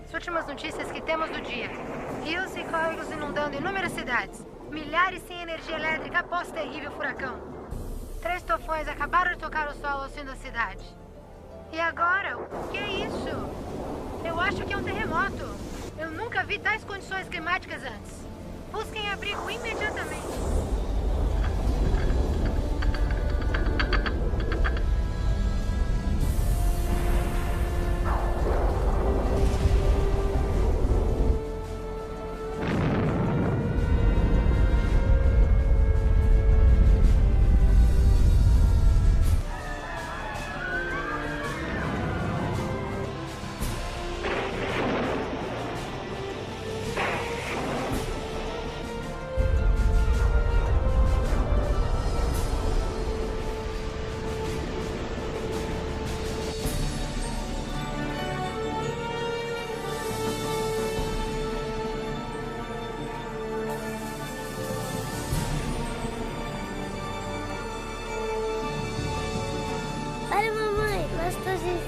As últimas notícias que temos do dia. Rios e córregos inundando inúmeras cidades. Milhares sem energia elétrica após terrível furacão. 3 tufões acabaram de tocar o solo ao sul da cidade. E agora? O que é isso? Eu acho que é um terremoto. Eu nunca vi tais condições climáticas antes. Busquem abrigo imediatamente. Olha, mamãe, pastor Jesus.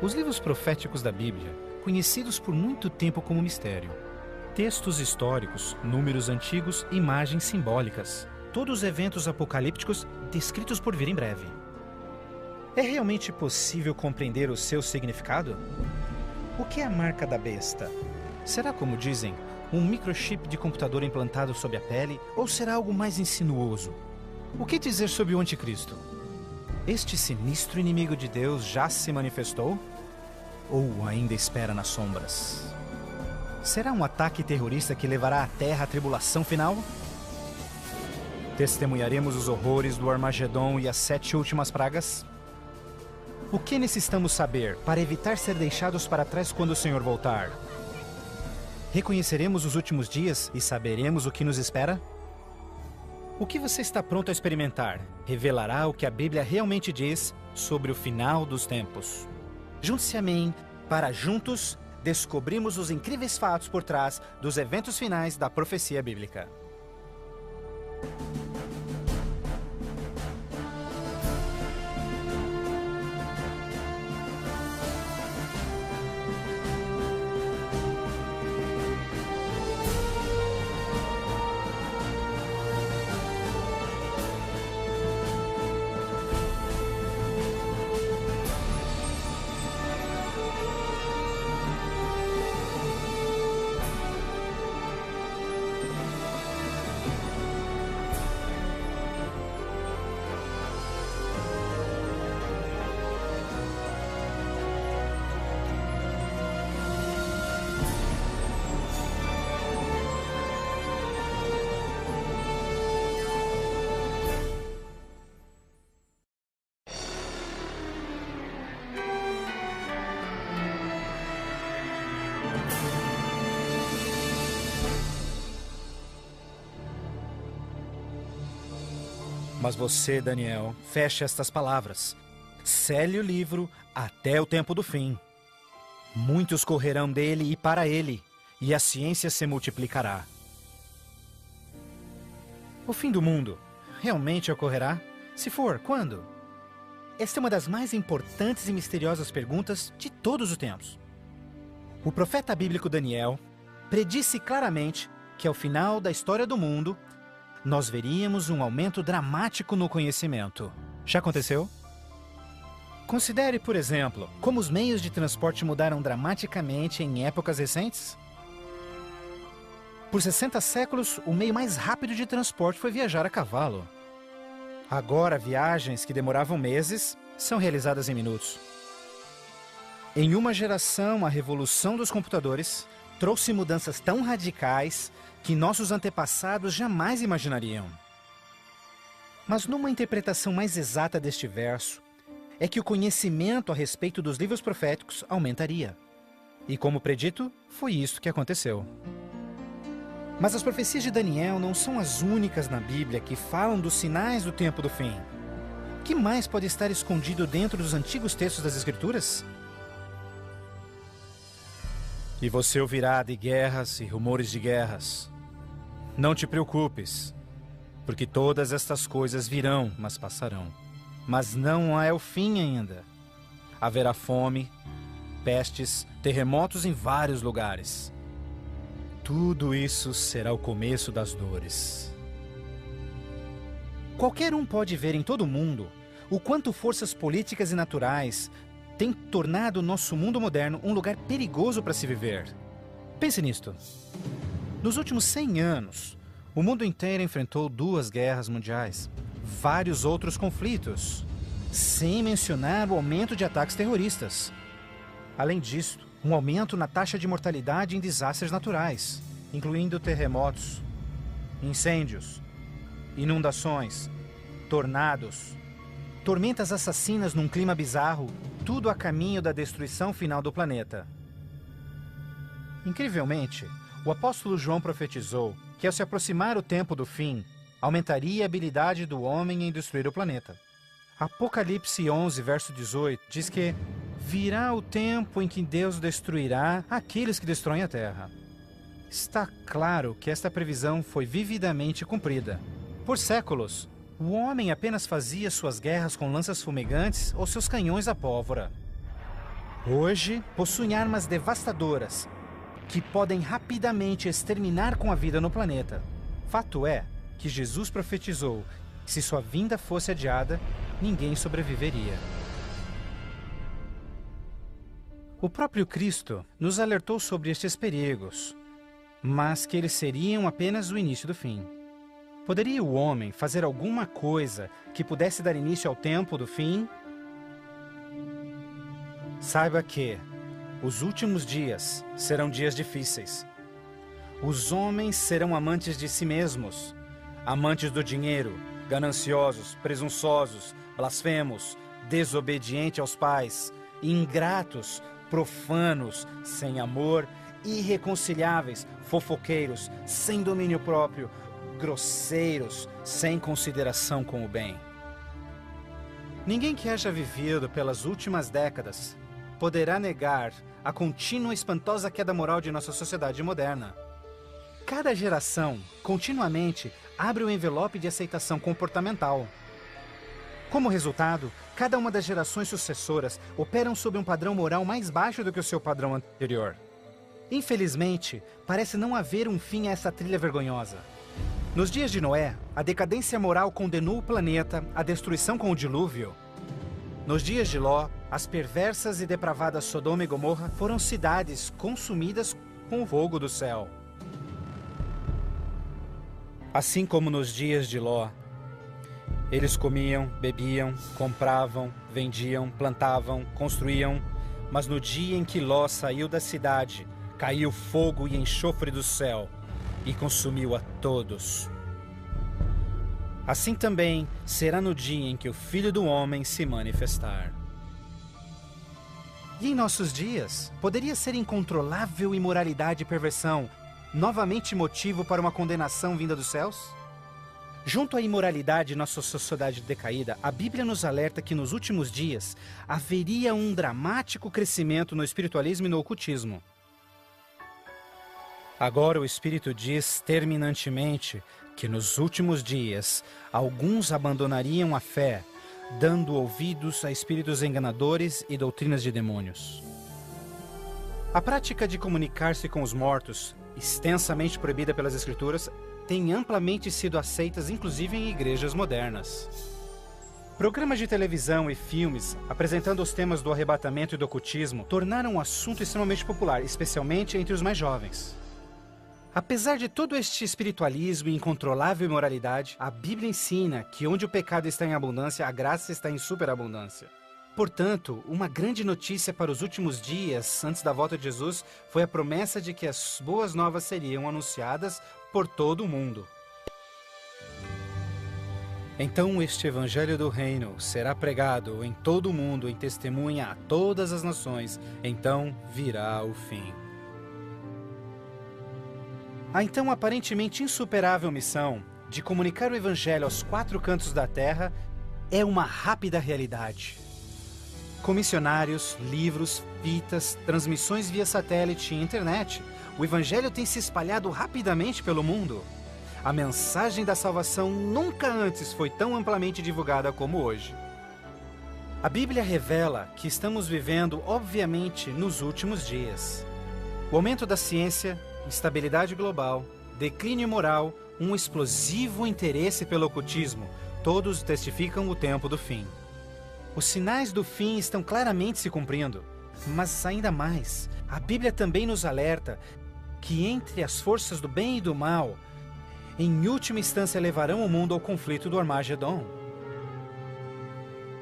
Os livros proféticos da Bíblia, conhecidos por muito tempo como mistério. Textos históricos, números antigos, imagens simbólicas. Todos os eventos apocalípticos descritos por vir em breve. É realmente possível compreender o seu significado? O que é a marca da besta? Será, como dizem, um microchip de computador implantado sob a pele, ou será algo mais insinuoso? O que dizer sobre o anticristo? Este sinistro inimigo de Deus já se manifestou? Ou ainda espera nas sombras? Será um ataque terrorista que levará a Terra à tribulação final? Testemunharemos os horrores do Armagedon e as 7 últimas pragas? O que necessitamos saber para evitar ser deixados para trás quando o Senhor voltar? Reconheceremos os últimos dias e saberemos o que nos espera? O que você está pronto a experimentar revelará o que a Bíblia realmente diz sobre o final dos tempos. Junte-se a mim para juntos descobrirmos os incríveis fatos por trás dos eventos finais da profecia bíblica. Mas você, Daniel, feche estas palavras. Cele o livro até o tempo do fim. Muitos correrão dele e para ele, e a ciência se multiplicará. O fim do mundo realmente ocorrerá? Se for, quando? Esta é uma das mais importantes e misteriosas perguntas de todos os tempos. O profeta bíblico Daniel predisse claramente que ao final da história do mundo, nós veríamos um aumento dramático no conhecimento. Já aconteceu? Considere, por exemplo, como os meios de transporte mudaram dramaticamente em épocas recentes. Por 60 séculos, o meio mais rápido de transporte foi viajar a cavalo. Agora, viagens que demoravam meses são realizadas em minutos. Em uma geração, a revolução dos computadores trouxe mudanças tão radicais que nossos antepassados jamais imaginariam. Mas numa interpretação mais exata deste verso, é que o conhecimento a respeito dos livros proféticos aumentaria. E como predito, foi isso que aconteceu. Mas as profecias de Daniel não são as únicas na Bíblia que falam dos sinais do tempo do fim. O que mais pode estar escondido dentro dos antigos textos das Escrituras? E você ouvirá de guerras e rumores de guerras. Não te preocupes, porque todas estas coisas virão, mas passarão. Mas não é o fim ainda. Haverá fome, pestes, terremotos em vários lugares. Tudo isso será o começo das dores. Qualquer um pode ver em todo o mundo o quanto forças políticas e naturais têm tornado o nosso mundo moderno um lugar perigoso para se viver. Pense nisto. Nos últimos 100 anos, o mundo inteiro enfrentou 2 guerras mundiais, vários outros conflitos, sem mencionar o aumento de ataques terroristas. Além disso, um aumento na taxa de mortalidade em desastres naturais, incluindo terremotos, incêndios, inundações, tornados, tormentas assassinas num clima bizarro, tudo a caminho da destruição final do planeta. Incrivelmente, o apóstolo João profetizou que ao se aproximar o tempo do fim, aumentaria a habilidade do homem em destruir o planeta. Apocalipse 11, verso 18, diz que virá o tempo em que Deus destruirá aqueles que destroem a terra. Está claro que esta previsão foi vividamente cumprida. Por séculos, o homem apenas fazia suas guerras com lanças fumegantes ou seus canhões à pólvora. Hoje, possuem armas devastadoras que podem rapidamente exterminar com a vida no planeta. Fato é que Jesus profetizou que se sua vinda fosse adiada, ninguém sobreviveria. O próprio Cristo nos alertou sobre estes perigos, mas que eles seriam apenas o início do fim. Poderia o homem fazer alguma coisa que pudesse dar início ao tempo do fim? Saiba que os últimos dias serão dias difíceis. Os homens serão amantes de si mesmos, amantes do dinheiro, gananciosos, presunçosos, blasfemos, desobedientes aos pais, ingratos, profanos, sem amor, irreconciliáveis, fofoqueiros, sem domínio próprio, grosseiros, sem consideração com o bem. Ninguém que haja vivido pelas últimas décadas poderá negar a contínua e espantosa queda moral de nossa sociedade moderna. Cada geração, continuamente, abre o envelope de aceitação comportamental. Como resultado, cada uma das gerações sucessoras operam sob um padrão moral mais baixo do que o seu padrão anterior. Infelizmente, parece não haver um fim a essa trilha vergonhosa. Nos dias de Noé, a decadência moral condenou o planeta à destruição com o dilúvio. Nos dias de Ló, as perversas e depravadas Sodoma e Gomorra foram cidades consumidas com o fogo do céu. Assim como nos dias de Ló, eles comiam, bebiam, compravam, vendiam, plantavam, construíam, mas no dia em que Ló saiu da cidade, caiu fogo e enxofre do céu e consumiu a todos. Assim também será no dia em que o Filho do Homem se manifestar. E em nossos dias, poderia ser incontrolável imoralidade e perversão novamente motivo para uma condenação vinda dos céus? Junto à imoralidade em nossa sociedade decaída, a Bíblia nos alerta que nos últimos dias haveria um dramático crescimento no espiritualismo e no ocultismo. Agora o Espírito diz terminantemente que nos últimos dias alguns abandonariam a fé, dando ouvidos a espíritos enganadores e doutrinas de demônios. A prática de comunicar-se com os mortos, extensamente proibida pelas Escrituras, tem amplamente sido aceitas inclusive em igrejas modernas. Programas de televisão e filmes apresentando os temas do arrebatamento e do ocultismo tornaram um assunto extremamente popular, especialmente entre os mais jovens. Apesar de todo este espiritualismo e incontrolável imoralidade, a Bíblia ensina que onde o pecado está em abundância, a graça está em superabundância. Portanto, uma grande notícia para os últimos dias, antes da volta de Jesus, foi a promessa de que as boas novas seriam anunciadas por todo o mundo. Então este evangelho do reino será pregado em todo o mundo em testemunha a todas as nações, então virá o fim. A então aparentemente insuperável missão de comunicar o evangelho aos 4 cantos da terra é uma rápida realidade. Com missionários, livros, fitas, transmissões via satélite e internet, o Evangelho tem se espalhado rapidamente pelo mundo. A mensagem da salvação nunca antes foi tão amplamente divulgada como hoje. A Bíblia revela que estamos vivendo, obviamente, nos últimos dias. O aumento da ciência, instabilidade global, declínio moral, um explosivo interesse pelo ocultismo, todos testificam o tempo do fim. Os sinais do fim estão claramente se cumprindo, mas ainda mais, a Bíblia também nos alerta que entre as forças do bem e do mal, em última instância levarão o mundo ao conflito do Armagedon.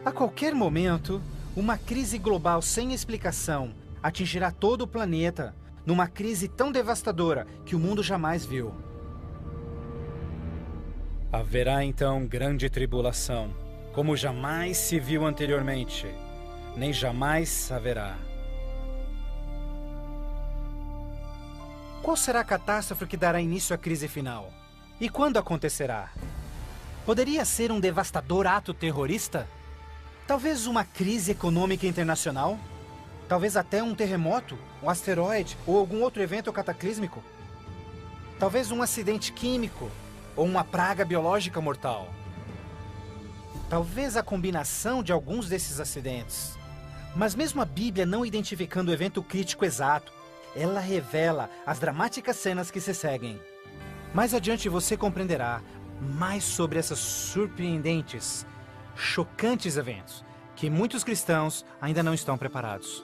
A qualquer momento, uma crise global sem explicação atingirá todo o planeta, numa crise tão devastadora que o mundo jamais viu. Haverá então grande tribulação, como jamais se viu anteriormente, nem jamais haverá. Qual será a catástrofe que dará início à crise final? E quando acontecerá? Poderia ser um devastador ato terrorista? Talvez uma crise econômica internacional? Talvez até um terremoto, um asteroide ou algum outro evento cataclísmico? Talvez um acidente químico ou uma praga biológica mortal? Talvez a combinação de alguns desses acidentes. Mas mesmo a Bíblia não identificando o evento crítico exato, ela revela as dramáticas cenas que se seguem. Mais adiante você compreenderá mais sobre essas surpreendentes, chocantes eventos que muitos cristãos ainda não estão preparados.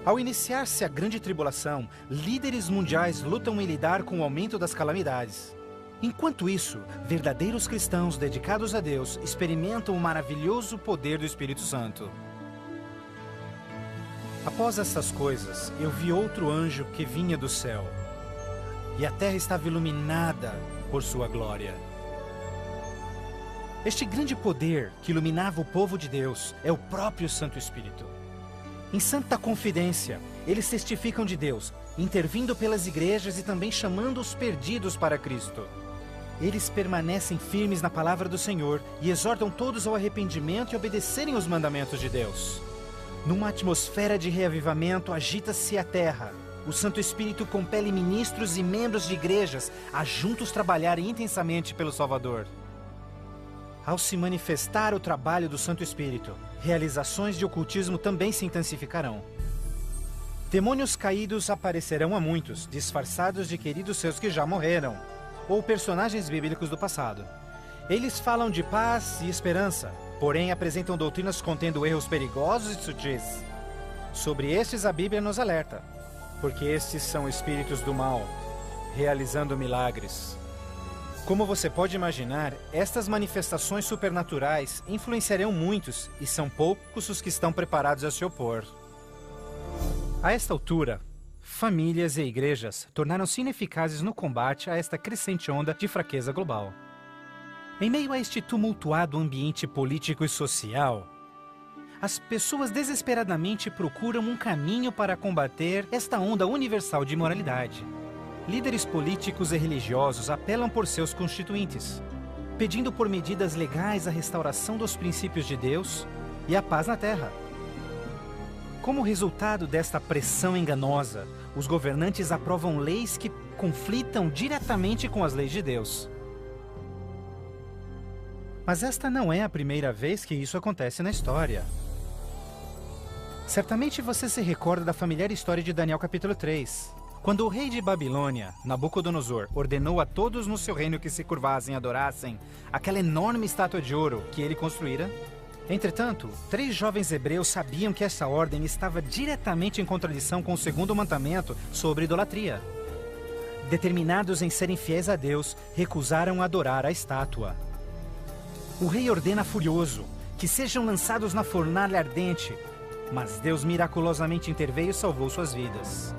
Ao iniciar-se a grande tribulação, líderes mundiais lutam em lidar com o aumento das calamidades. Enquanto isso, verdadeiros cristãos dedicados a Deus experimentam o maravilhoso poder do Espírito Santo. Após essas coisas, eu vi outro anjo que vinha do céu, e a terra estava iluminada por sua glória. Este grande poder que iluminava o povo de Deus é o próprio Santo Espírito. Em santa confidência, eles testificam de Deus, intervindo pelas igrejas e também chamando os perdidos para Cristo. Eles permanecem firmes na palavra do Senhor e exortam todos ao arrependimento e obedecerem os mandamentos de Deus. Numa atmosfera de reavivamento, agita-se a terra. O Santo Espírito compele ministros e membros de igrejas a juntos trabalharem intensamente pelo Salvador. Ao se manifestar o trabalho do Santo Espírito, realizações de ocultismo também se intensificarão. Demônios caídos aparecerão a muitos, disfarçados de queridos seus que já morreram, ou personagens bíblicos do passado. Eles falam de paz e esperança, porém apresentam doutrinas contendo erros perigosos e sutis. Sobre estes a Bíblia nos alerta, porque estes são espíritos do mal, realizando milagres. Como você pode imaginar, estas manifestações supernaturais influenciarão muitos e são poucos os que estão preparados a se opor. A esta altura, famílias e igrejas tornaram-se ineficazes no combate a esta crescente onda de fraqueza global. Em meio a este tumultuado ambiente político e social, as pessoas desesperadamente procuram um caminho para combater esta onda universal de imoralidade. Líderes políticos e religiosos apelam por seus constituintes, pedindo por medidas legais a restauração dos princípios de Deus e a paz na terra. Como resultado desta pressão enganosa, os governantes aprovam leis que conflitam diretamente com as leis de Deus. Mas esta não é a primeira vez que isso acontece na história. Certamente você se recorda da familiar história de Daniel capítulo 3. Quando o rei de Babilônia, Nabucodonosor, ordenou a todos no seu reino que se curvassem e adorassem aquela enorme estátua de ouro que ele construíra. Entretanto, 3 jovens hebreus sabiam que essa ordem estava diretamente em contradição com o segundo mandamento sobre idolatria. Determinados em serem fiéis a Deus, recusaram adorar a estátua. O rei ordena furioso que sejam lançados na fornalha ardente, mas Deus miraculosamente interveio e salvou suas vidas.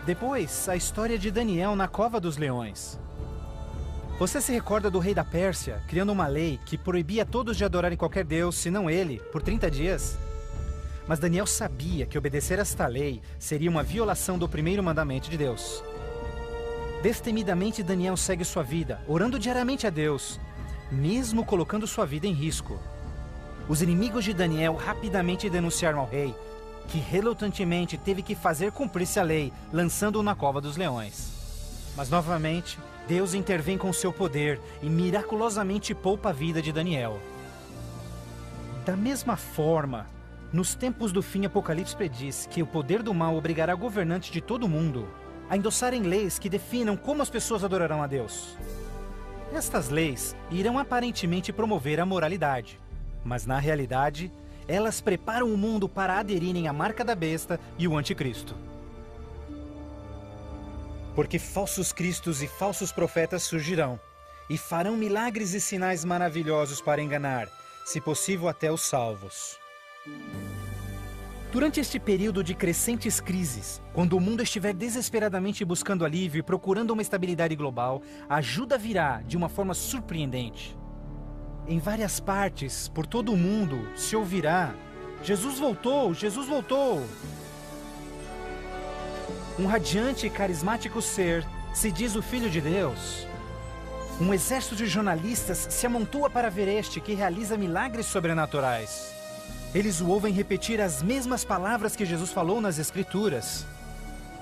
Depois, a história de Daniel na cova dos leões. Você se recorda do rei da Pérsia criando uma lei que proibia a todos de adorarem qualquer deus, senão ele, por 30 dias? Mas Daniel sabia que obedecer a esta lei seria uma violação do primeiro mandamento de Deus. Destemidamente, Daniel segue sua vida, orando diariamente a Deus, mesmo colocando sua vida em risco. Os inimigos de Daniel rapidamente denunciaram ao rei, que relutantemente teve que fazer cumprir-se a lei, lançando-o na cova dos leões. Mas novamente, Deus intervém com seu poder e miraculosamente poupa a vida de Daniel. Da mesma forma, nos tempos do fim, Apocalipse prediz que o poder do mal obrigará governantes de todo o mundo a endossarem leis que definam como as pessoas adorarão a Deus. Estas leis irão aparentemente promover a moralidade, mas na realidade, elas preparam o mundo para aderirem à marca da besta e o anticristo. Porque falsos cristos e falsos profetas surgirão e farão milagres e sinais maravilhosos para enganar, se possível até os salvos. Durante este período de crescentes crises, quando o mundo estiver desesperadamente buscando alívio e procurando uma estabilidade global, a ajuda virá de uma forma surpreendente. Em várias partes, por todo o mundo, se ouvirá: Jesus voltou, Jesus voltou! Um radiante e carismático ser se diz o Filho de Deus. Um exército de jornalistas se amontoa para ver este que realiza milagres sobrenaturais. Eles o ouvem repetir as mesmas palavras que Jesus falou nas Escrituras.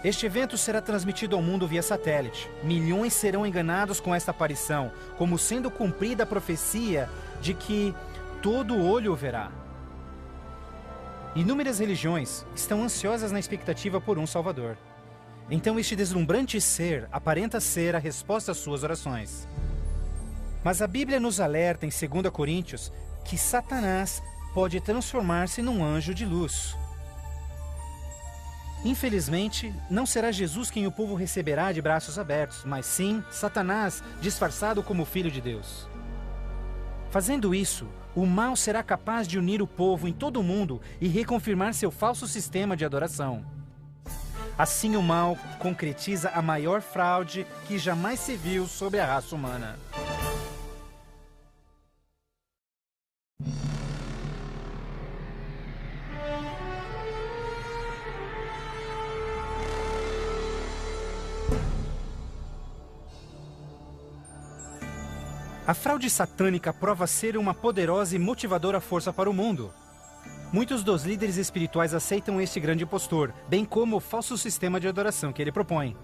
Este evento será transmitido ao mundo via satélite. Milhões serão enganados com esta aparição, como sendo cumprida a profecia de que todo olho o verá. Inúmeras religiões estão ansiosas na expectativa por um Salvador. Então este deslumbrante ser aparenta ser a resposta às suas orações. Mas a Bíblia nos alerta em 2 Coríntios que Satanás pode transformar-se num anjo de luz. Infelizmente, não será Jesus quem o povo receberá de braços abertos, mas sim Satanás, disfarçado como Filho de Deus. Fazendo isso, o mal será capaz de unir o povo em todo o mundo e reconfirmar seu falso sistema de adoração. Assim, o mal concretiza a maior fraude que jamais se viu sobre a raça humana. A fraude satânica prova ser uma poderosa e motivadora força para o mundo. Muitos dos líderes espirituais aceitam este grande impostor, bem como o falso sistema de adoração que ele propõe.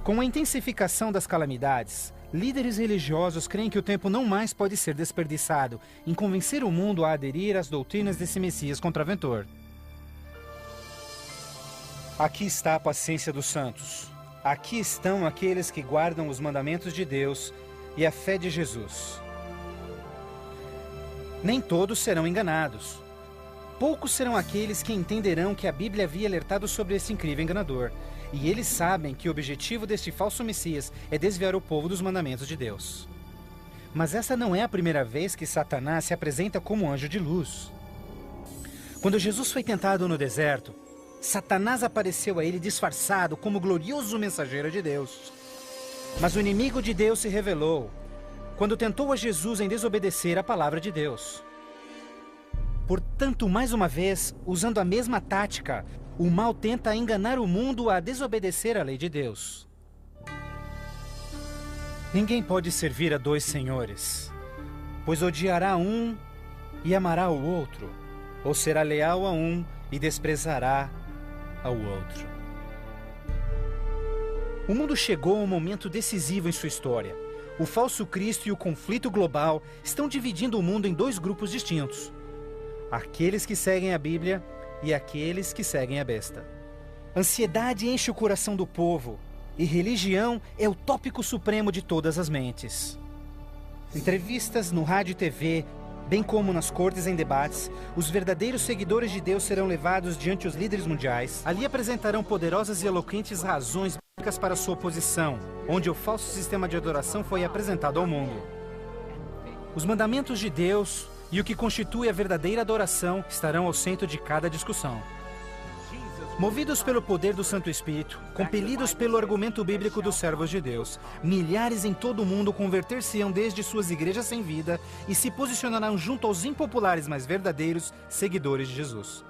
Com a intensificação das calamidades, líderes religiosos creem que o tempo não mais pode ser desperdiçado em convencer o mundo a aderir às doutrinas desse Messias contraventor. Aqui está a paciência dos santos. Aqui estão aqueles que guardam os mandamentos de Deus e a fé de Jesus. Nem todos serão enganados. Poucos serão aqueles que entenderão que a Bíblia havia alertado sobre esse incrível enganador, e eles sabem que o objetivo deste falso Messias é desviar o povo dos mandamentos de Deus. Mas essa não é a primeira vez que Satanás se apresenta como anjo de luz. Quando Jesus foi tentado no deserto, Satanás apareceu a ele disfarçado como glorioso mensageiro de Deus. Mas o inimigo de Deus se revelou quando tentou a Jesus em desobedecer a palavra de Deus. Portanto, mais uma vez, usando a mesma tática, o mal tenta enganar o mundo a desobedecer a lei de Deus. Ninguém pode servir a dois senhores, pois odiará um e amará o outro, ou será leal a um e desprezará ao outro. O mundo chegou a um momento decisivo em sua história. O falso Cristo e o conflito global estão dividindo o mundo em dois grupos distintos: aqueles que seguem a Bíblia e aqueles que seguem a besta. Ansiedade enche o coração do povo, e religião é o tópico supremo de todas as mentes. Entrevistas no rádio e TV, bem como nas cortes em debates, os verdadeiros seguidores de Deus serão levados diante os líderes mundiais. Ali apresentarão poderosas e eloquentes razões bíblicas para sua oposição, onde o falso sistema de adoração foi apresentado ao mundo. Os mandamentos de Deus e o que constitui a verdadeira adoração estarão ao centro de cada discussão. Movidos pelo poder do Santo Espírito, compelidos pelo argumento bíblico dos servos de Deus, milhares em todo o mundo converter-se-ão desde suas igrejas sem vida e se posicionarão junto aos impopulares, mas verdadeiros seguidores de Jesus.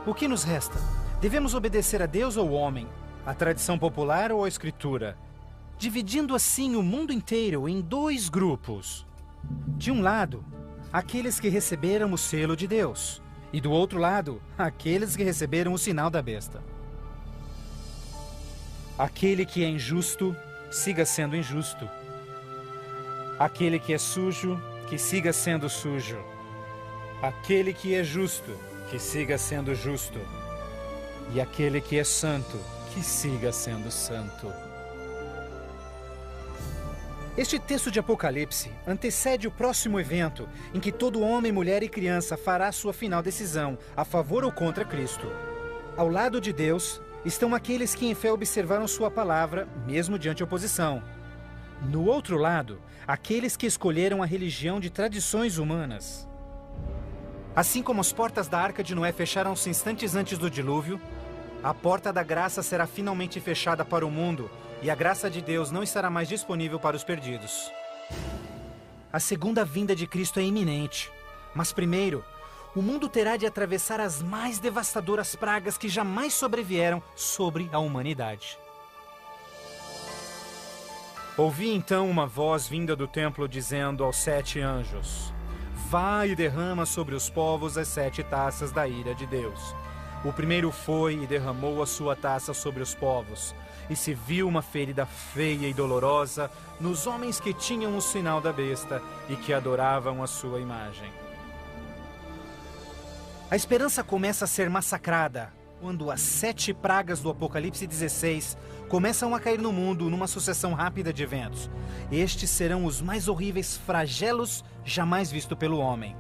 O que nos resta? Devemos obedecer a Deus ou ao homem, à tradição popular ou à Escritura, dividindo assim o mundo inteiro em dois grupos. De um lado, aqueles que receberam o selo de Deus, e do outro lado, aqueles que receberam o sinal da besta. Aquele que é injusto, siga sendo injusto. Aquele que é sujo, que siga sendo sujo. Aquele que é justo, que siga sendo justo. E aquele que é santo, que siga sendo santo. Este texto de Apocalipse antecede o próximo evento em que todo homem, mulher e criança fará sua final decisão, a favor ou contra Cristo. Ao lado de Deus estão aqueles que em fé observaram sua palavra, mesmo diante oposição. No outro lado, aqueles que escolheram a religião de tradições humanas. Assim como as portas da Arca de Noé fecharam-se instantes antes do dilúvio, a porta da graça será finalmente fechada para o mundo, e a graça de Deus não estará mais disponível para os perdidos. A segunda vinda de Cristo é iminente, mas primeiro, o mundo terá de atravessar as mais devastadoras pragas que jamais sobrevieram sobre a humanidade. Ouvi então uma voz vinda do templo dizendo aos 7 anjos: Vai e derrama sobre os povos as 7 taças da ira de Deus. O primeiro foi e derramou a sua taça sobre os povos, e se viu uma ferida feia e dolorosa nos homens que tinham o sinal da besta e que adoravam a sua imagem. A esperança começa a ser massacrada quando as 7 pragas do Apocalipse 16 começam a cair no mundo numa sucessão rápida de eventos. Estes serão os mais horríveis flagelos jamais vistos pelo homem.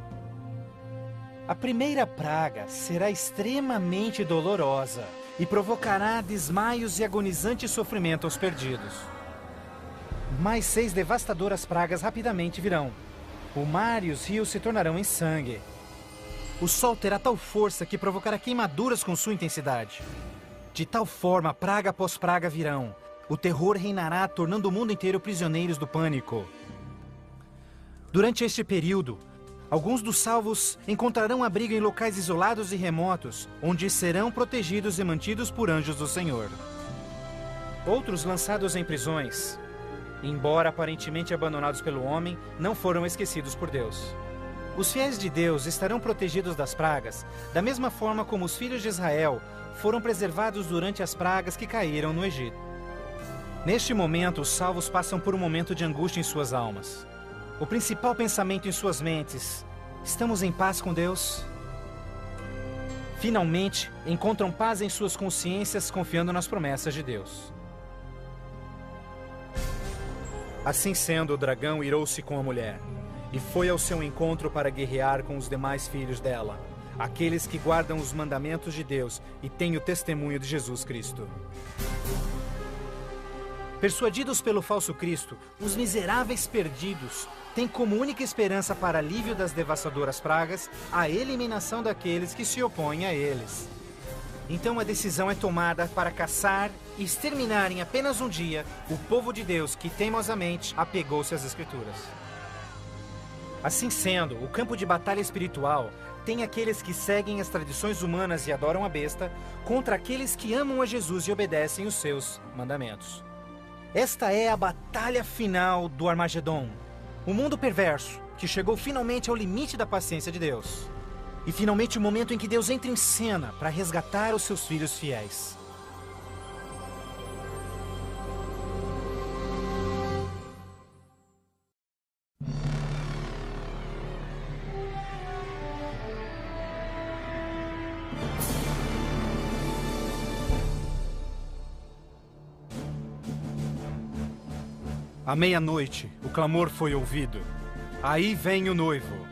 A primeira praga será extremamente dolorosa e provocará desmaios e agonizante sofrimento aos perdidos. Mais 6 devastadoras pragas rapidamente virão. O mar e os rios se tornarão em sangue. O sol terá tal força que provocará queimaduras com sua intensidade. De tal forma, praga após praga virão. O terror reinará, tornando o mundo inteiro prisioneiros do pânico. Durante este período, alguns dos salvos encontrarão abrigo em locais isolados e remotos, onde serão protegidos e mantidos por anjos do Senhor. Outros lançados em prisões, embora aparentemente abandonados pelo homem, não foram esquecidos por Deus. Os fiéis de Deus estarão protegidos das pragas, da mesma forma como os filhos de Israel foram preservados durante as pragas que caíram no Egito. Neste momento, os salvos passam por um momento de angústia em suas almas. O principal pensamento em suas mentes: estamos em paz com Deus? Finalmente, encontram paz em suas consciências, confiando nas promessas de Deus. Assim sendo, o dragão irou-se com a mulher, e foi ao seu encontro para guerrear com os demais filhos dela, aqueles que guardam os mandamentos de Deus e têm o testemunho de Jesus Cristo. Persuadidos pelo falso Cristo, os miseráveis perdidos têm como única esperança para alívio das devastadoras pragas a eliminação daqueles que se opõem a eles. Então a decisão é tomada para caçar e exterminar em apenas um dia o povo de Deus que teimosamente apegou-se às Escrituras. Assim sendo, o campo de batalha espiritual tem aqueles que seguem as tradições humanas e adoram a besta, contra aqueles que amam a Jesus e obedecem os seus mandamentos. Esta é a batalha final do Armagedon, o mundo perverso que chegou finalmente ao limite da paciência de Deus. E finalmente o momento em que Deus entra em cena para resgatar os seus filhos fiéis. À meia-noite, o clamor foi ouvido. Aí vem o noivo.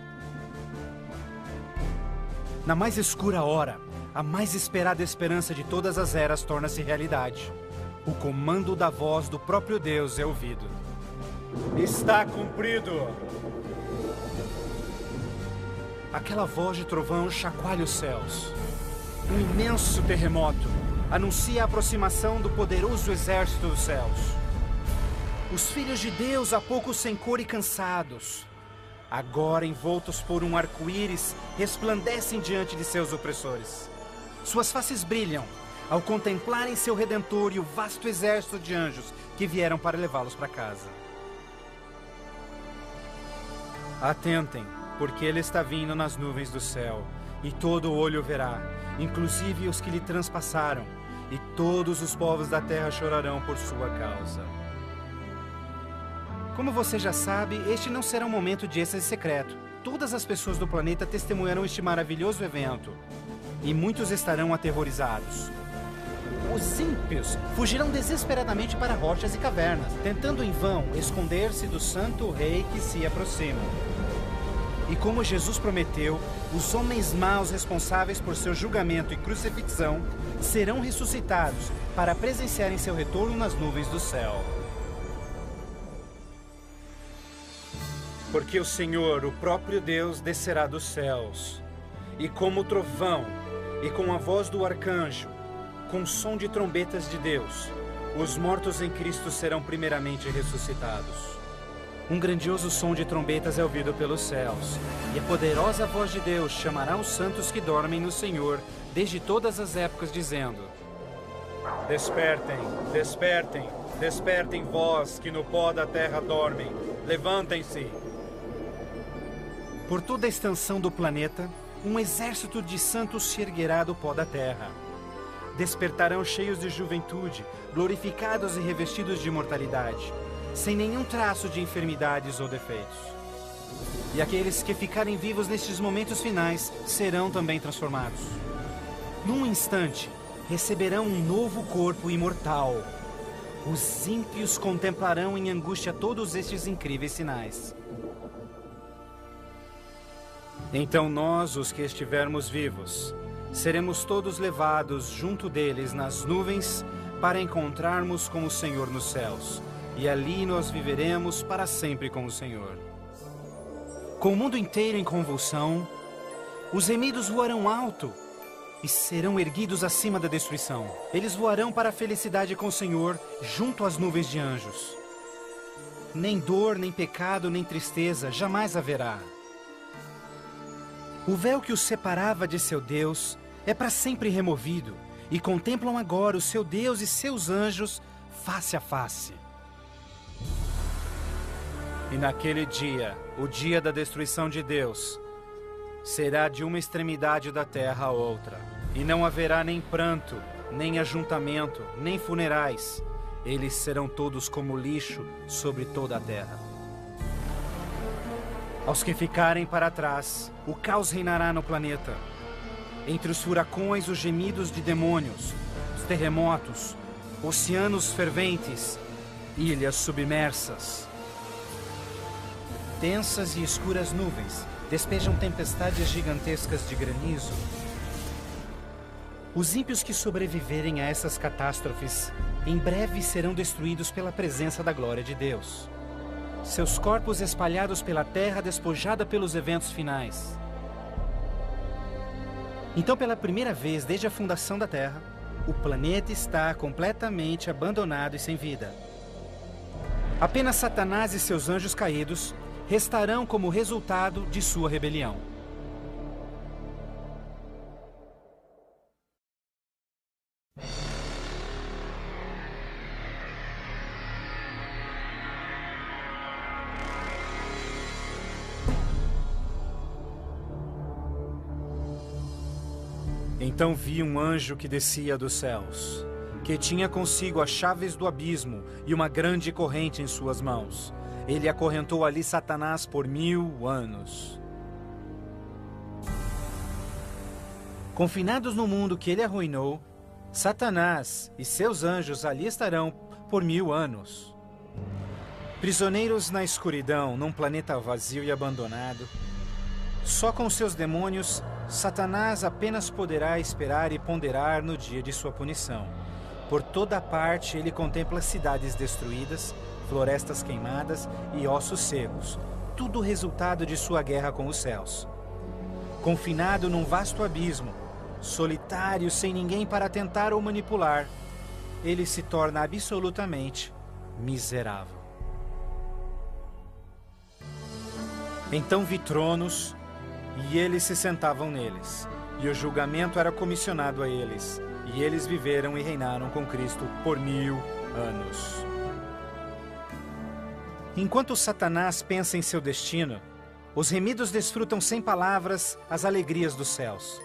Na mais escura hora, a mais esperada esperança de todas as eras torna-se realidade. O comando da voz do próprio Deus é ouvido. Está cumprido! Aquela voz de trovão chacoalha os céus. Um imenso terremoto anuncia a aproximação do poderoso exército dos céus. Os filhos de Deus, há pouco sem cor e cansados, agora envoltos por um arco-íris, resplandecem diante de seus opressores. Suas faces brilham ao contemplarem seu Redentor e o vasto exército de anjos que vieram para levá-los para casa. Atentem, porque ele está vindo nas nuvens do céu, e todo olho o verá, inclusive os que lhe transpassaram, e todos os povos da terra chorarão por sua causa. Como você já sabe, este não será um momento de êxtase secreto. Todas as pessoas do planeta testemunharão este maravilhoso evento, e muitos estarão aterrorizados. Os ímpios fugirão desesperadamente para rochas e cavernas, tentando em vão esconder-se do santo rei que se aproxima. E como Jesus prometeu, os homens maus responsáveis por seu julgamento e crucifixão serão ressuscitados para presenciarem seu retorno nas nuvens do céu. Porque o Senhor, o próprio Deus, descerá dos céus, e como trovão, e com a voz do arcanjo, com o som de trombetas de Deus, os mortos em Cristo serão primeiramente ressuscitados. Um grandioso som de trombetas é ouvido pelos céus, e a poderosa voz de Deus chamará os santos que dormem no Senhor desde todas as épocas, dizendo: Despertem, despertem, despertem vós que no pó da terra dormem, levantem-se. Por toda a extensão do planeta, um exército de santos se erguerá do pó da terra. Despertarão cheios de juventude, glorificados e revestidos de imortalidade, sem nenhum traço de enfermidades ou defeitos. E aqueles que ficarem vivos nestes momentos finais serão também transformados. Num instante, receberão um novo corpo imortal. Os ímpios contemplarão em angústia todos estes incríveis sinais. Então nós, os que estivermos vivos, seremos todos levados junto deles nas nuvens para encontrarmos com o Senhor nos céus. E ali nós viveremos para sempre com o Senhor. Com o mundo inteiro em convulsão, os remidos voarão alto e serão erguidos acima da destruição. Eles voarão para a felicidade com o Senhor, junto às nuvens de anjos. Nem dor, nem pecado, nem tristeza jamais haverá. O véu que os separava de seu Deus é para sempre removido, e contemplam agora o seu Deus e seus anjos face a face. E naquele dia, o dia da destruição de Deus, será de uma extremidade da terra a outra. E não haverá nem pranto, nem ajuntamento, nem funerais. Eles serão todos como lixo sobre toda a terra. Aos que ficarem para trás, o caos reinará no planeta. Entre os furacões, os gemidos de demônios, os terremotos, oceanos ferventes, ilhas submersas. Densas e escuras nuvens despejam tempestades gigantescas de granizo. Os ímpios que sobreviverem a essas catástrofes em breve serão destruídos pela presença da glória de Deus. Seus corpos espalhados pela terra despojada pelos eventos finais. Então, pela primeira vez desde a fundação da Terra, o planeta está completamente abandonado e sem vida. Apenas Satanás e seus anjos caídos restarão como resultado de sua rebelião. Então vi um anjo que descia dos céus, que tinha consigo as chaves do abismo e uma grande corrente em suas mãos. Ele acorrentou ali Satanás por 1000 anos. Confinados no mundo que ele arruinou, Satanás e seus anjos ali estarão por 1000 anos. Prisioneiros na escuridão, num planeta vazio e abandonado, só com seus demônios, Satanás apenas poderá esperar e ponderar no dia de sua punição. Por toda parte ele contempla cidades destruídas, florestas queimadas e ossos secos, tudo resultado de sua guerra com os céus. Confinado num vasto abismo, solitário, sem ninguém para tentar ou manipular, ele se torna absolutamente miserável. Então vi tronos, e eles se sentavam neles, e o julgamento era comissionado a eles, e eles viveram e reinaram com Cristo por 1000 anos. Enquanto Satanás pensa em seu destino, os remidos desfrutam sem palavras as alegrias dos céus.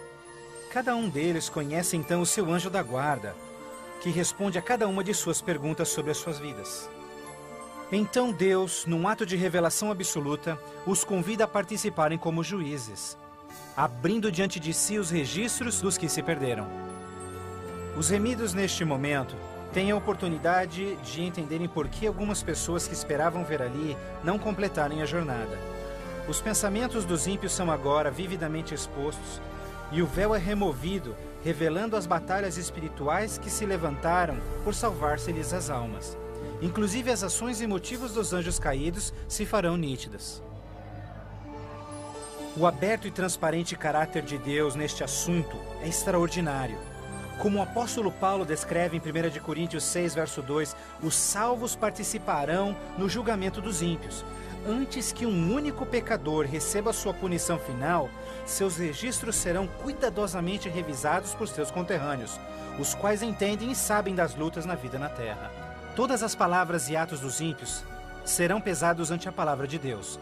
Cada um deles conhece então o seu anjo da guarda, que responde a cada uma de suas perguntas sobre as suas vidas. Então Deus, num ato de revelação absoluta, os convida a participarem como juízes, abrindo diante de si os registros dos que se perderam. Os remidos neste momento têm a oportunidade de entenderem por que algumas pessoas que esperavam ver ali não completarem a jornada. Os pensamentos dos ímpios são agora vividamente expostos e o véu é removido, revelando as batalhas espirituais que se levantaram por salvar-se-lhes as almas. Inclusive as ações e motivos dos anjos caídos se farão nítidas. O aberto e transparente caráter de Deus neste assunto é extraordinário. Como o apóstolo Paulo descreve em 1 Coríntios 6, verso 2, os salvos participarão no julgamento dos ímpios. Antes que um único pecador receba sua punição final, seus registros serão cuidadosamente revisados por seus conterrâneos, os quais entendem e sabem das lutas na vida na terra. Todas as palavras e atos dos ímpios serão pesados ante a palavra de Deus.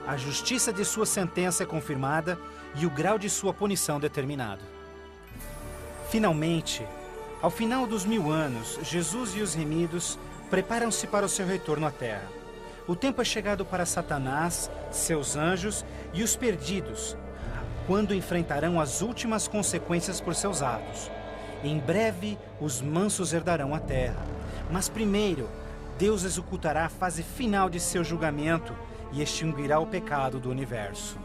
A justiça de sua sentença é confirmada e o grau de sua punição determinado. Finalmente, ao final dos 1000 anos, Jesus e os remidos preparam-se para o seu retorno à terra. O tempo é chegado para Satanás, seus anjos e os perdidos, quando enfrentarão as últimas consequências por seus atos. Em breve, os mansos herdarão a terra. Mas primeiro, Deus executará a fase final de seu julgamento e extinguirá o pecado do universo.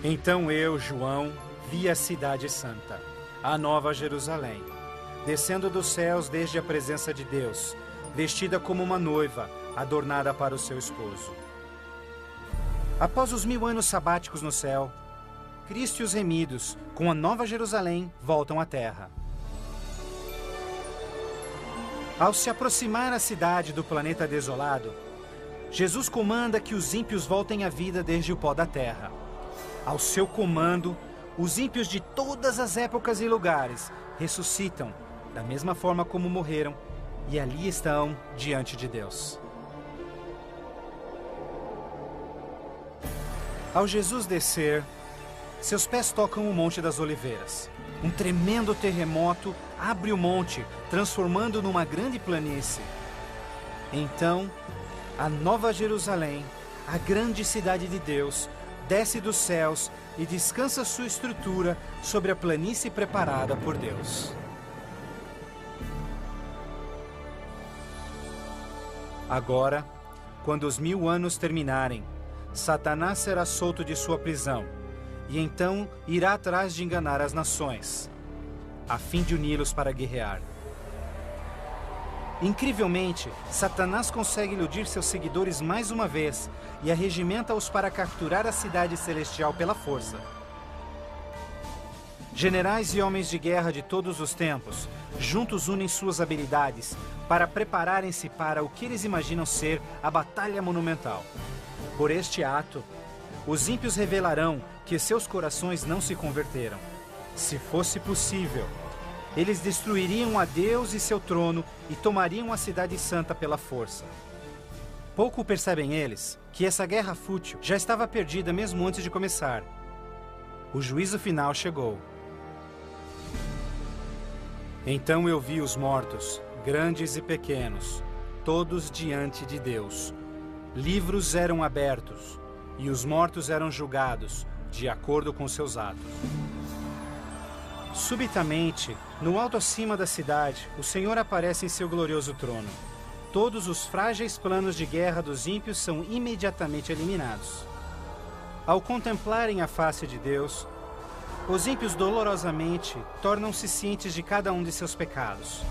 Então eu, João, vi a cidade santa, a nova Jerusalém, descendo dos céus desde a presença de Deus, vestida como uma noiva, adornada para o seu esposo. Após os 1000 anos sabáticos no céu, Cristo e os remidos, com a nova Jerusalém, voltam à terra. Ao se aproximar a cidade do planeta desolado, Jesus comanda que os ímpios voltem à vida desde o pó da terra. Ao seu comando, os ímpios de todas as épocas e lugares ressuscitam, da mesma forma como morreram, e ali estão diante de Deus. Ao Jesus descer, seus pés tocam o Monte das Oliveiras. Um tremendo terremoto abre o monte, transformando-o numa grande planície. Então, a Nova Jerusalém, a grande cidade de Deus, desce dos céus e descansa sua estrutura sobre a planície preparada por Deus. Agora, quando os 1000 anos terminarem, Satanás será solto de sua prisão, e então irá atrás de enganar as nações, a fim de uni-los para guerrear. Incrivelmente, Satanás consegue iludir seus seguidores mais uma vez e arregimenta-os para capturar a cidade celestial pela força. Generais e homens de guerra de todos os tempos, juntos unem suas habilidades para prepararem-se para o que eles imaginam ser a batalha monumental. Por este ato, os ímpios revelarão que seus corações não se converteram. Se fosse possível, eles destruiriam a Deus e seu trono e tomariam a cidade santa pela força. Pouco percebem eles que essa guerra fútil já estava perdida mesmo antes de começar. O juízo final chegou. Então eu vi os mortos, grandes e pequenos, todos diante de Deus. Livros eram abertos, e os mortos eram julgados, de acordo com seus atos. Subitamente, no alto acima da cidade, o Senhor aparece em seu glorioso trono. Todos os frágeis planos de guerra dos ímpios são imediatamente eliminados. Ao contemplarem a face de Deus, os ímpios dolorosamente tornam-se cientes de cada um de seus pecados.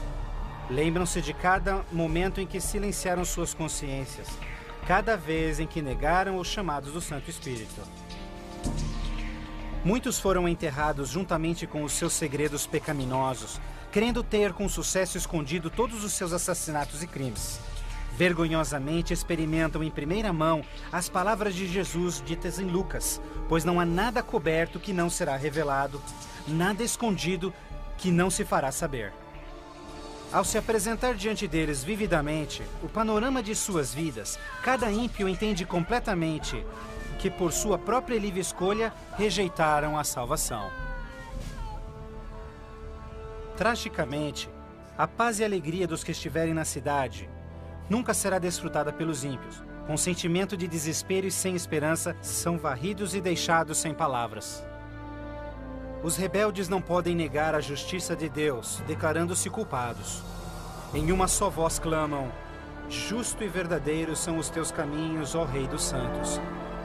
Lembram-se de cada momento em que silenciaram suas consciências, cada vez em que negaram os chamados do Santo Espírito. Muitos foram enterrados juntamente com os seus segredos pecaminosos, querendo ter com sucesso escondido todos os seus assassinatos e crimes. Vergonhosamente experimentam em primeira mão as palavras de Jesus ditas em Lucas, pois não há nada coberto que não será revelado, nada escondido que não se fará saber. Ao se apresentar diante deles vividamente o panorama de suas vidas, cada ímpio entende completamente que por sua própria e livre escolha rejeitaram a salvação. Tragicamente, a paz e a alegria dos que estiverem na cidade nunca será desfrutada pelos ímpios. Com sentimento de desespero e sem esperança, são varridos e deixados sem palavras. Os rebeldes não podem negar a justiça de Deus, declarando-se culpados. Em uma só voz clamam: justo e verdadeiro são os teus caminhos, ó Rei dos Santos.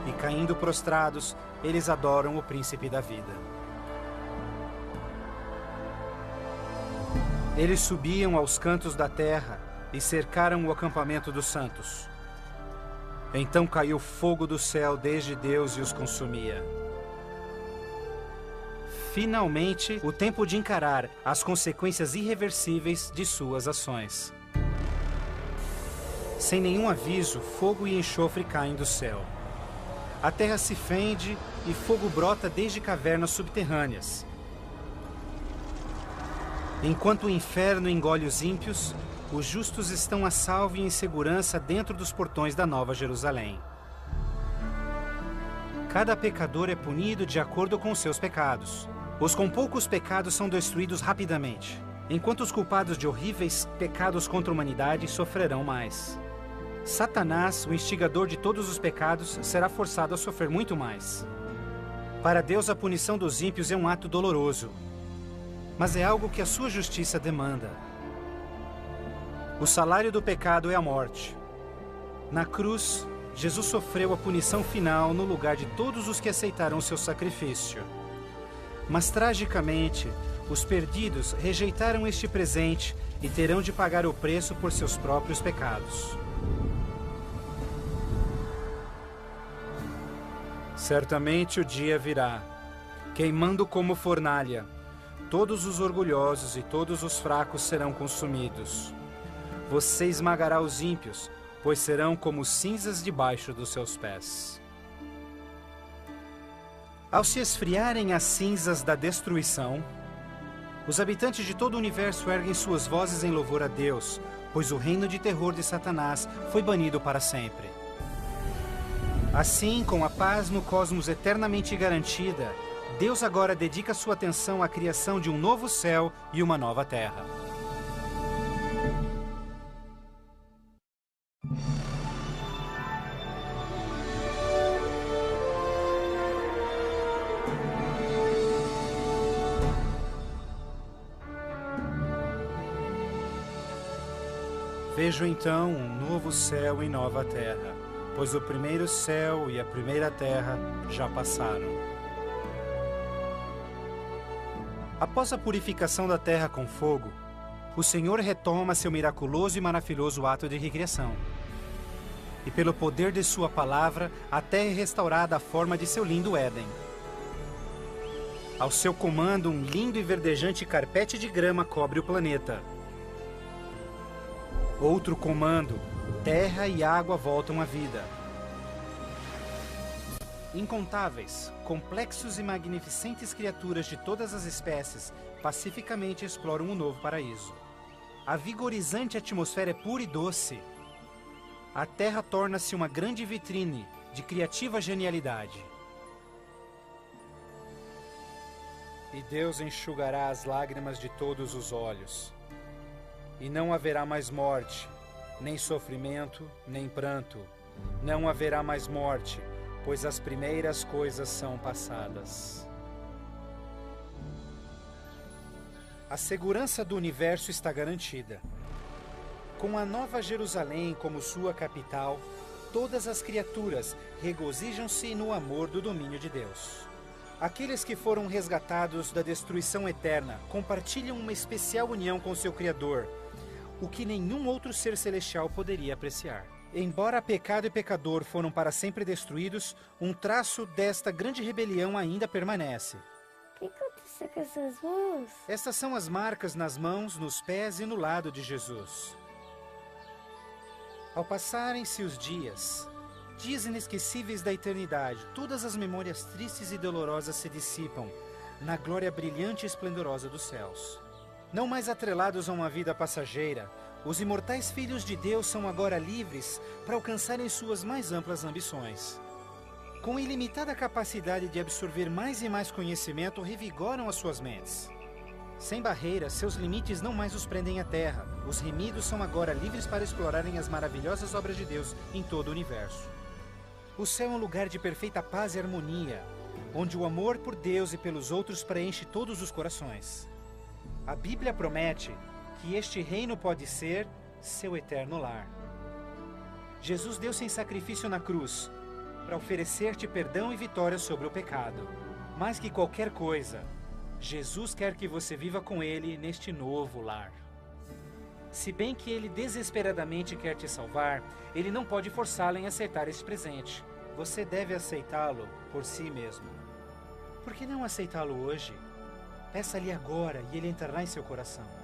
E caindo prostrados, eles adoram o Príncipe da Vida. Eles subiam aos cantos da terra e cercaram o acampamento dos santos. Então caiu fogo do céu desde Deus e os consumia. Finalmente, o tempo de encarar as consequências irreversíveis de suas ações. Sem nenhum aviso, fogo e enxofre caem do céu. A terra se fende e fogo brota desde cavernas subterrâneas. Enquanto o inferno engole os ímpios, os justos estão a salvo e em segurança dentro dos portões da Nova Jerusalém. Cada pecador é punido de acordo com seus pecados. Os com poucos pecados são destruídos rapidamente, enquanto os culpados de horríveis pecados contra a humanidade sofrerão mais. Satanás, o instigador de todos os pecados, será forçado a sofrer muito mais. Para Deus, a punição dos ímpios é um ato doloroso, mas é algo que a sua justiça demanda. O salário do pecado é a morte. Na cruz, Jesus sofreu a punição final no lugar de todos os que aceitaram seu sacrifício. Mas, tragicamente, os perdidos rejeitaram este presente e terão de pagar o preço por seus próprios pecados. Certamente o dia virá, queimando como fornalha. Todos os orgulhosos e todos os fracos serão consumidos. Você esmagará os ímpios, pois serão como cinzas debaixo dos seus pés. Ao se esfriarem as cinzas da destruição, os habitantes de todo o universo erguem suas vozes em louvor a Deus, pois o reino de terror de Satanás foi banido para sempre. Assim, com a paz no cosmos eternamente garantida, Deus agora dedica sua atenção à criação de um novo céu e uma nova terra. Vejo então um novo céu e nova terra, pois o primeiro céu e a primeira terra já passaram. Após a purificação da terra com fogo, o Senhor retoma seu miraculoso e maravilhoso ato de recriação. E pelo poder de sua palavra, a terra é restaurada à forma de seu lindo Éden. Ao seu comando, um lindo e verdejante carpete de grama cobre o planeta. Outro comando, terra e água voltam à vida. Incontáveis, complexos e magnificentes criaturas de todas as espécies pacificamente exploram um novo paraíso. A vigorizante atmosfera é pura e doce. A terra torna-se uma grande vitrine de criativa genialidade. E Deus enxugará as lágrimas de todos os olhos. E não haverá mais morte, nem sofrimento, nem pranto. Não haverá mais morte, pois as primeiras coisas são passadas. A segurança do universo está garantida. Com a Nova Jerusalém como sua capital, todas as criaturas regozijam-se no amor do domínio de Deus. Aqueles que foram resgatados da destruição eterna compartilham uma especial união com seu Criador, o que nenhum outro ser celestial poderia apreciar. Embora pecado e pecador foram para sempre destruídos, um traço desta grande rebelião ainda permanece. O que aconteceu com essas mãos? Estas são as marcas nas mãos, nos pés e no lado de Jesus. Ao passarem-se os dias inesquecíveis da eternidade, todas as memórias tristes e dolorosas se dissipam na glória brilhante e esplendorosa dos céus. Não mais atrelados a uma vida passageira, os imortais filhos de Deus são agora livres para alcançarem suas mais amplas ambições. Com ilimitada capacidade de absorver mais e mais conhecimento, revigoram as suas mentes. Sem barreiras, seus limites não mais os prendem à terra. Os remidos são agora livres para explorarem as maravilhosas obras de Deus em todo o universo. O céu é um lugar de perfeita paz e harmonia, onde o amor por Deus e pelos outros preenche todos os corações. A Bíblia promete que este reino pode ser seu eterno lar. Jesus deu-se em sacrifício na cruz para oferecer-te perdão e vitória sobre o pecado. Mais que qualquer coisa, Jesus quer que você viva com Ele neste novo lar. Se bem que Ele desesperadamente quer te salvar, Ele não pode forçá-lo em aceitar este presente. Você deve aceitá-lo por si mesmo. Por que não aceitá-lo hoje? Peça-lhe agora e Ele entrará em seu coração.